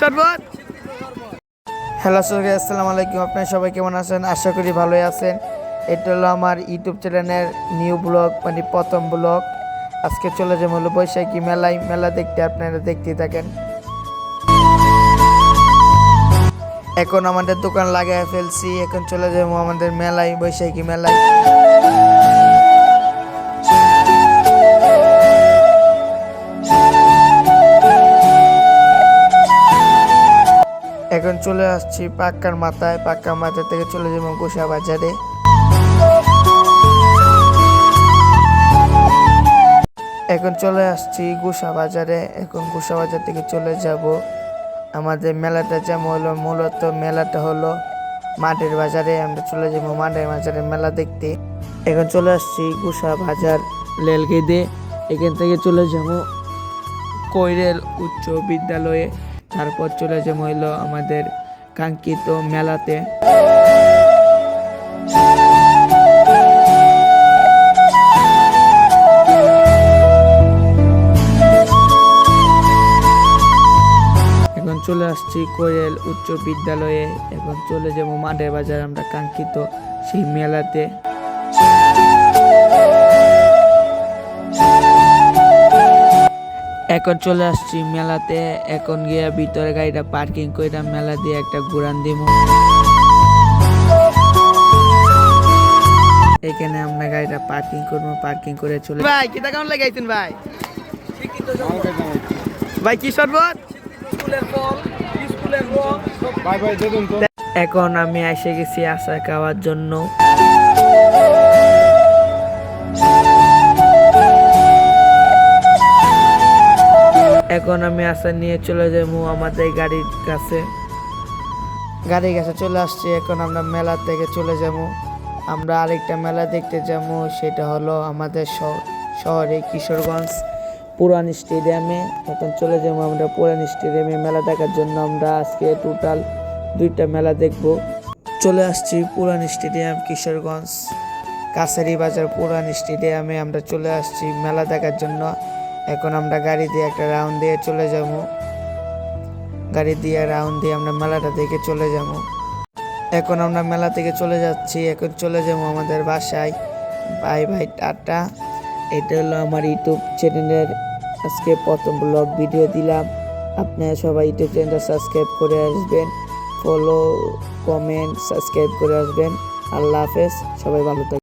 শরবত? হ্যালো আসসালামু আলাইকুম, আপনারা সবাই কেমন আছেন? আশা করি ভালোই আছেন। এটা হলো আমার ইউটিউব চ্যানেলের নিউ ব্লগ, মানে প্রথম ব্লগ। আজকে চলে যাবো হলো বৈশাখী মেলা দেখতে, আপনারা দেখতেই থাকেন। এখন আমাদের দোকান লাগায় ফেলছি, এখন চলে যাবো আমাদের মেলায়, বৈশাখী মেলায়। এখন চলে আসছি পাক্কার মাথা থেকে চলে যাবো গোসা বাজারে। এখন চলে আসছি গোসা বাজারে। এখন গোসা বাজার থেকে চলে যাব আমাদের মেলাটা, যেমন হলো মূলত মেলাটা হলো মাঠের বাজারে। আমরা চলে যাবো মাঠের বাজারে মেলা দেখতে। এখন চলে আসছি গোসা বাজার রেলগেটে। এখান থেকে চলে যাবো কৈরেল উচ্চ বিদ্যালয়ে, তারপর চলে যাবো হইলো আমাদের কাঙ্ক্ষিত মেলাতে। এখন চলে আসছি কৈরেল উচ্চ বিদ্যালয়ে। এখন চলে যাবো মাঠের বাজার, আমরা কাঙ্ক্ষিত সেই মেলাতে। এখন চলে আসছি মেলাতে। এখন গিয়ে ভিতরে গাড়িটা পার্কিং করে মেলা দিয়ে একটা ঘুরান দিব। এখানে আমরা গাড়িটা পার্কিং করবো, পার্কিং করে চলে। ভাই কিটা কেমন লাগাইছেন ভাই? ভাই কি শরবত? এখন আমি এসে গেছি আচার খাওয়ার জন্য। এখন আমি আচার নিয়ে চলে যাবো আমাদের গাড়ির কাছে চলে আসছি। এখন আমরা মেলা থেকে চলে যাব, আমরা আরেকটা মেলা দেখতে যাবো, সেটা হলো আমাদের শহরে কিশোরগঞ্জ পুরান স্টেডিয়ামে। এখন চলে যাবো আমরা পুরান স্টেডিয়ামে মেলা দেখার জন্য। আমরা আজকে টোটাল 2টা মেলা দেখব। চলে আসছি পুরান স্টেডিয়াম কিশোরগঞ্জ কাছারি বাজার পুরান স্টেডিয়ামে আমরা চলে আসছি মেলা দেখার জন্য। এখন আমরা গাড়ি দিয়ে একটা রাউন্ড দিয়ে চলে যাব, গাড়ি দিয়ে রাউন্ড দিয়ে আমরা মেলাটা দেখে চলে যাব। এখন আমরা মেলা থেকে চলে যাচ্ছি, এখন চলে যাবো আমাদের বাসায়। Bye bye, tata. এটা হলো আমার ইউটিউব চ্যানেলের আজকে প্রথম ব্লগ ভিডিও দিলাম। আপনারা সবাই ইউটিউব চ্যানেলটা সাবস্ক্রাইব করে আসবেন, ফলো কমেন্ট সাবস্ক্রাইব করে আসবেন। আল্লাহ হাফেজ, সবাই ভালো থাকবেন।